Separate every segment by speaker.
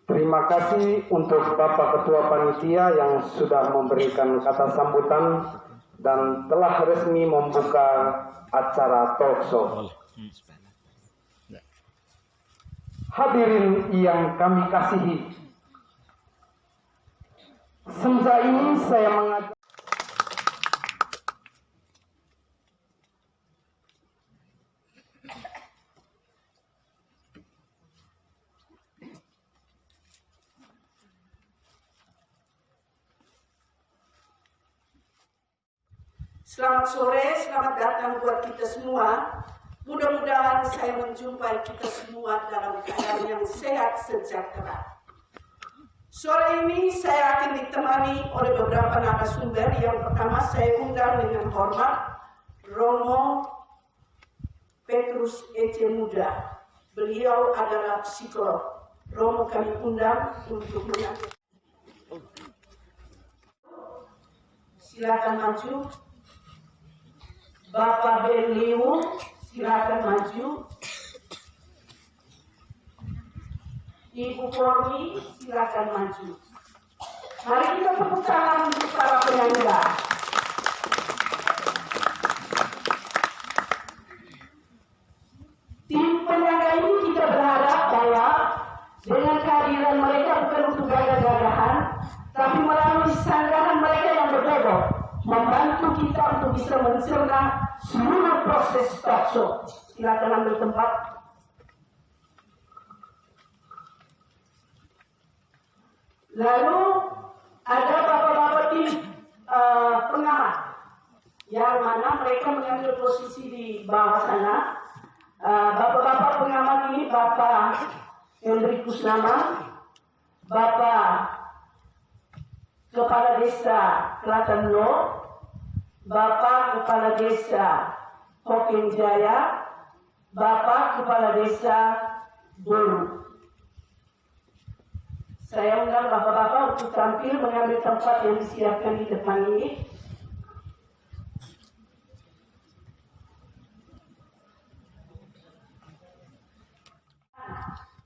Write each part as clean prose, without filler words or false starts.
Speaker 1: Terima kasih untuk Bapak Ketua Panitia yang sudah memberikan kata sambutan dan telah resmi membuka acara talkshow. Hadirin yang kami kasihi, senja ini saya mengajak
Speaker 2: Selamat sore, selamat datang buat kita semua. Mudah-mudahan saya menjumpai kita semua dalam keadaan yang sehat sejahtera. Sore ini saya akan ditemani oleh beberapa narasumber. Yang pertama saya undang dengan hormat Romo Petrus Ece Muda. Beliau adalah psikolog. Romo kami undang untuk menyampaikan. Silakan maju. Bapak Ben Liu, silakan maju. Ibu Polri, silakan maju. Mari kita tepuk tangan untuk para penyangga. Tim penyangga ini kita berharap bahwa dengan kehadiran mereka bukan untuk gagah-gagahan, tapi melalui sanggahan mereka yang berbeda, membantu kita untuk bisa mencerna seluruh proses talkshow. Silakan ambil tempat. Lalu ada bapak-bapak tim pengamat yang mana mereka mengambil posisi di bawah sana. Bapak-bapak pengamat ini Bapak Hendrik Kusnama, Bapak Kepala Desa Kelatan Lo, Bapak Kepala Desa Hoken Jaya, Bapak Kepala Desa Bolu. Saya undang bapak-bapak untuk tampil mengambil tempat yang disiapkan di depan ini.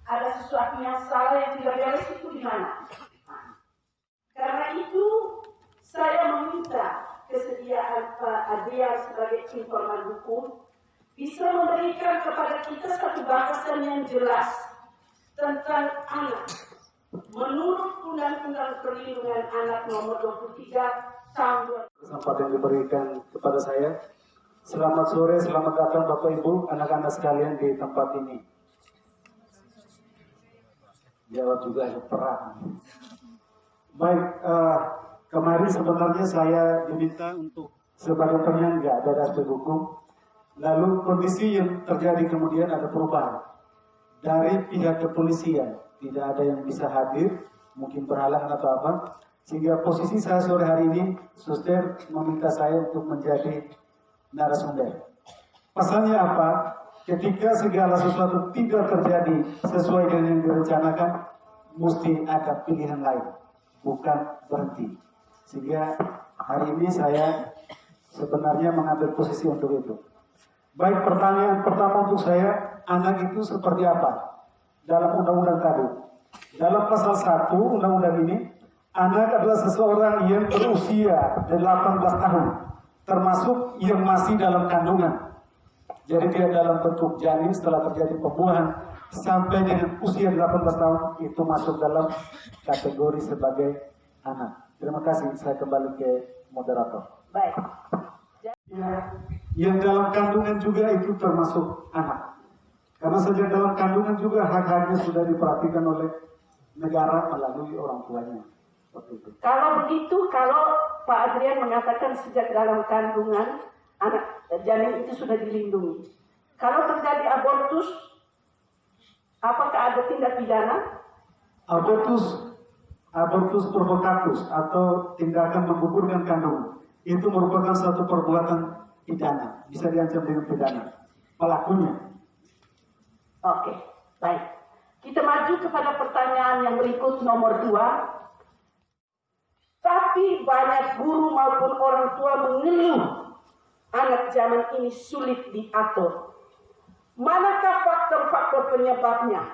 Speaker 2: Ada sesuatu yang salah yang tidak beres itu di mana? Karena itu saya meminta kesediaan Pak Adrian sebagai informan hukum bisa memberikan kepada kita satu bahasan yang jelas tentang anak. Menurut Undang-Undang Perlindungan Anak Nomor 23 Tahun 2000.
Speaker 3: Kesempatan yang diberikan kepada saya. Selamat sore, selamat datang Bapak Ibu, anak-anak sekalian di tempat ini. Jawab juga ya, perang. Baik, kemarin sebenarnya saya diminta untuk sebagai penyangga dari aspek hukum. Lalu kondisi yang terjadi kemudian ada perubahan dari pihak kepolisian. Tidak ada yang bisa hadir, mungkin berhalangan atau apa. Sehingga posisi saya sore hari ini, Suster meminta saya untuk menjadi narasumber. Pasalnya apa? Ketika segala sesuatu tidak terjadi sesuai dengan yang direncanakan, mesti ada pilihan lain, bukan berhenti. Sehingga hari ini saya sebenarnya mengambil posisi untuk itu. Baik, pertanyaan pertama untuk saya, anak itu seperti apa? Dalam Undang-Undang KADU. Dalam pasal 1 Undang-Undang ini, anak adalah seseorang yang berusia 18 tahun, termasuk yang masih dalam kandungan. Jadi dia dalam bentuk janin setelah terjadi pembuahan sampai dengan usia 18 tahun itu masuk dalam kategori sebagai anak. Terima kasih, saya kembali ke moderator.
Speaker 2: Baik.
Speaker 3: Yang dalam kandungan juga itu termasuk anak. Karena sejak dalam kandungan juga hak-haknya sudah diperhatikan oleh negara melalui orang tuanya.
Speaker 2: Kalau begitu, kalau Pak Adrian mengatakan sejak dalam kandungan anak janin itu sudah dilindungi. Kalau terjadi abortus, apakah ada tindak pidana?
Speaker 3: Abortus provokatus atau tindakan menggugurkan kandungan itu merupakan satu perbuatan pidana, bisa diancam dengan pidana pelakunya.
Speaker 2: Oke, baik. Kita maju kepada pertanyaan yang berikut nomor 2. Tapi banyak guru maupun orang tua mengeluh anak zaman ini sulit diatur. Manakah faktor-faktor penyebabnya?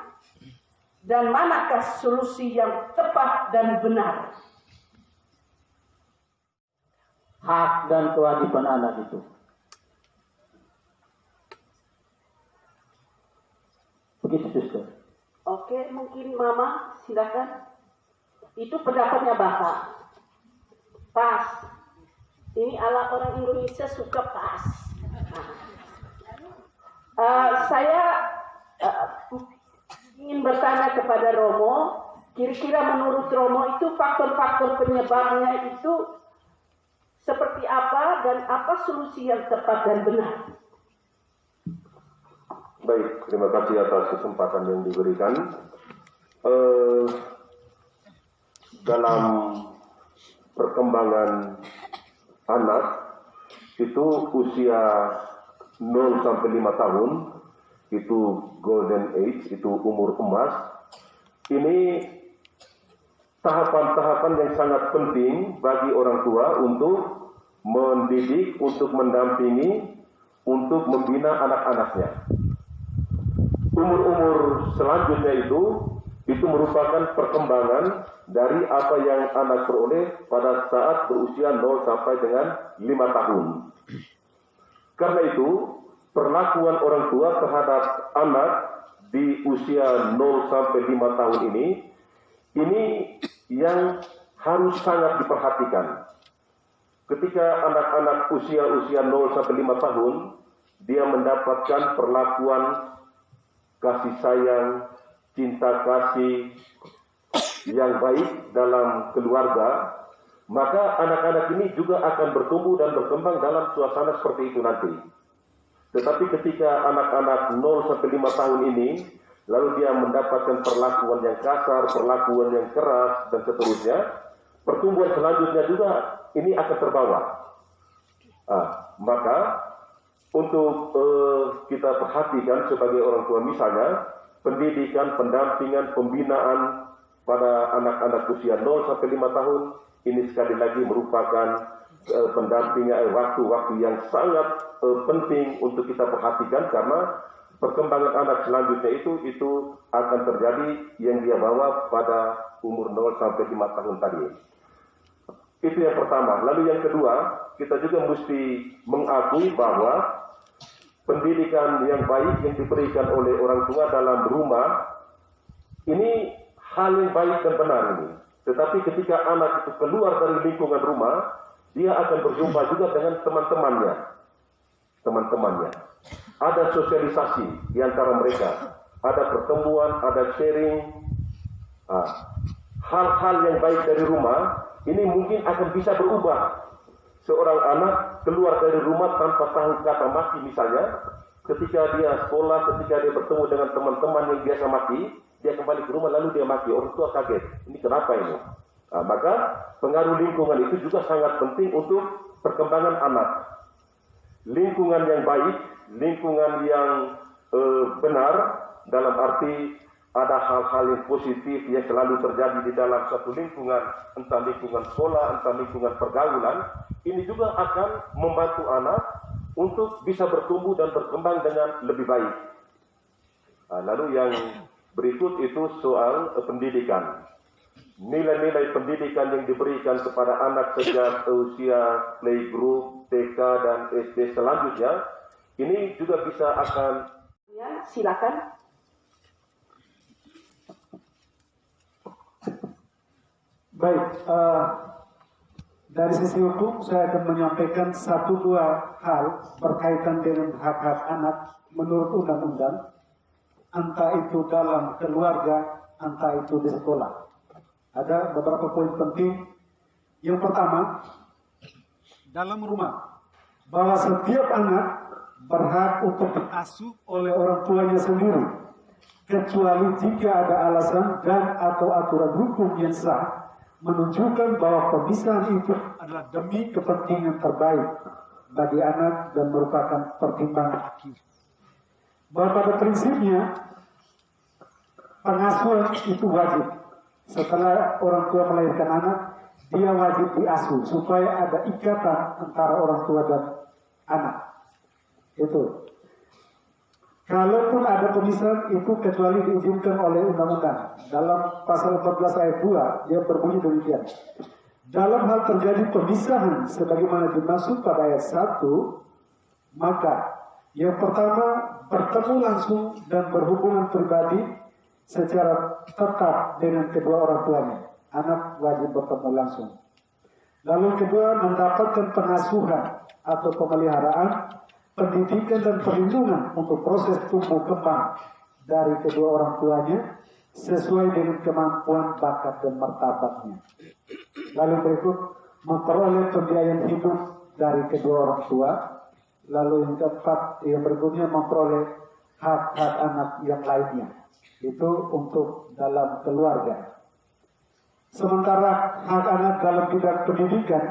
Speaker 2: dan manakah solusi yang tepat dan benar?
Speaker 4: Hak dan kewajiban anak itu. Begitu, Suster.
Speaker 2: Oke, mungkin Mama, silakan. Itu pendapatnya Bapak. Pas. Ini ala orang Indonesia suka pas. Saya ingin bertanya kepada Romo, kira-kira menurut Romo itu faktor-faktor penyebabnya itu seperti apa dan apa solusi yang tepat dan benar?
Speaker 5: Baik, terima kasih atas kesempatan yang diberikan. Dalam perkembangan anak itu usia 0 sampai 5 tahun itu golden age, itu umur emas. Ini tahapan-tahapan yang sangat penting bagi orang tua untuk mendidik, untuk mendampingi, untuk membina anak-anaknya. Umur-umur selanjutnya itu merupakan perkembangan dari apa yang anak peroleh pada saat berusia 0 sampai dengan 5 tahun. Karena itu, perlakuan orang tua terhadap anak di usia 0 sampai 5 tahun ini yang harus sangat diperhatikan. Ketika anak-anak usia 0 sampai 5 tahun, dia mendapatkan perlakuan kasih sayang, cinta kasih yang baik dalam keluarga, maka anak-anak ini juga akan bertumbuh dan berkembang dalam suasana seperti itu nanti. Tetapi ketika anak-anak 0 sampai 5 tahun ini, lalu dia mendapatkan perlakuan yang kasar, perlakuan yang keras, dan seterusnya, pertumbuhan selanjutnya juga ini akan terbawa. Maka untuk kita perhatikan sebagai orang tua, misalnya pendidikan, pendampingan, pembinaan pada anak-anak usia 0 sampai 5 tahun, ini sekali lagi merupakan pendampingan waktu-waktu yang sangat penting untuk kita perhatikan, karena perkembangan anak selanjutnya itu akan terjadi yang dia bawa pada umur 0 sampai 5 tahun tadi. Itu yang pertama. Lalu yang kedua, kita juga mesti mengakui bahwa pendidikan yang baik yang diberikan oleh orang tua dalam rumah ini hal yang baik dan benar ini. Tetapi ketika anak itu keluar dari lingkungan rumah, dia akan berjumpa juga dengan teman-temannya. Ada sosialisasi di antara mereka, ada pertemuan, ada sharing. Hal-hal yang baik dari rumah ini mungkin akan bisa berubah. Seorang anak keluar dari rumah tanpa tahu kata maki misalnya, ketika dia sekolah, ketika dia bertemu dengan teman-teman yang biasa maki, dia kembali ke rumah lalu dia maki. Orang tua kaget, ini kenapa ini? Maka pengaruh lingkungan itu juga sangat penting untuk perkembangan anak. Lingkungan yang baik, lingkungan yang benar, dalam arti ada hal-hal yang positif yang selalu terjadi di dalam suatu lingkungan, entah lingkungan sekolah, entah lingkungan pergaulan, ini juga akan membantu anak untuk bisa bertumbuh dan berkembang dengan lebih baik. Lalu yang berikut itu soal pendidikan. Nilai-nilai pendidikan yang diberikan kepada anak sejak usia playgroup, TK, dan SD selanjutnya, ini juga bisa akan...
Speaker 2: Ya, silakan.
Speaker 3: Baik, dari sisi hukum saya akan menyampaikan 1-2 hal berkaitan dengan hak-hak anak menurut undang-undang, entah itu dalam keluarga, entah itu di sekolah. Ada beberapa poin penting. Yang pertama, dalam rumah, bahwa setiap anak berhak untuk diasuh oleh orang tuanya sendiri, kecuali jika ada alasan dan atau aturan hukum yang sah menunjukkan bahwa pemisahan itu adalah demi kepentingan terbaik bagi anak dan merupakan pertimbangan akhir. Bahwa pada prinsipnya pengasuhan itu wajib. Setelah orang tua melahirkan anak, dia wajib diasuh supaya ada ikatan antara orang tua dan anak. Itu. Kalaupun ada pemisahan itu kecuali diizinkan oleh undang-undang. Dalam pasal 14 ayat 2 dia berbunyi demikian. Dalam hal terjadi pemisahan sebagaimana dimaksud pada ayat 1, maka yang pertama bertemu langsung dan berhubungan pribadi secara tetap dengan kedua orang tuanya. Anak wajib bertemu langsung. Lalu kedua, mendapatkan pengasuhan atau pemeliharaan, pendidikan dan perlindungan untuk proses tumbuh kembang dari kedua orang tuanya sesuai dengan kemampuan, bakat dan martabatnya. Lalu berikut, memperoleh pembiayaan hidup dari kedua orang tua. Lalu yang keempat, yang berikutnya memperoleh hak-hak anak yang lainnya. Itu untuk dalam keluarga. Sementara hak anak dalam bidang pendidikan